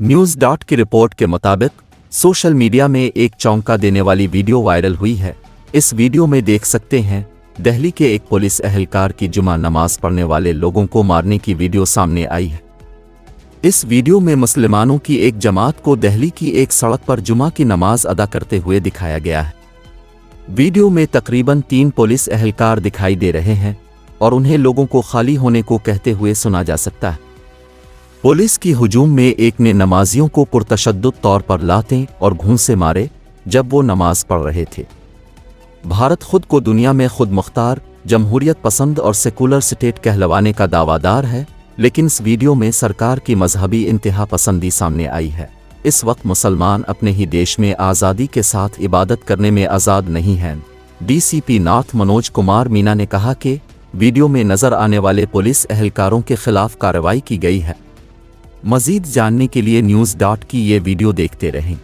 News dot की report के मुताबिक सोशल मीडिया में एक चौंका देने वाली वीडियो वायरल हुई है। इस वीडियो में देख सकते हैं दिल्ली के एक पुलिस एहलकार की जुमा नमाज पढ़ने वाले लोगों को मारने की वीडियो सामने आई है। इस वीडियो में मुसलमानों की एक जमात को दिल्ली की एक सड़क पर जुमा की नमाज अदा करते हुए दिखाया गया है। वीडियो में तकरीबन 3 पुलिस एहलकार दिखाई दे रहे हैं और उन्हें लोगों को खाली होने को कहते हुए सुना जा सकता है। पुलिस की हुजूम में एक ने नमाजियों को पुरतशद्दुद तौर पर लातें और घूंसे मारे जब वो नमाज पढ़ रहे थे। भारत खुद को दुनिया में खुद मुख्तार, जमहूरियत पसंद और सेकुलर स्टेट कहलवाने का दावादार है, लेकिन इस वीडियो में सरकार की मजहबी इंतहा पसंदी सामने आई है। इस वक्त मुसलमान अपने ही देश में आज़ादी के साथ इबादत करने में आज़ाद नहीं हैं। डीसीपी नॉर्थ मनोज कुमार मीना ने कहा कि वीडियो में नजर आने वाले पुलिस एहलकारों के खिलाफ कार्रवाई की गई है। मजीद जानने के लिए न्यूज़ डॉट की ये वीडियो देखते रहें।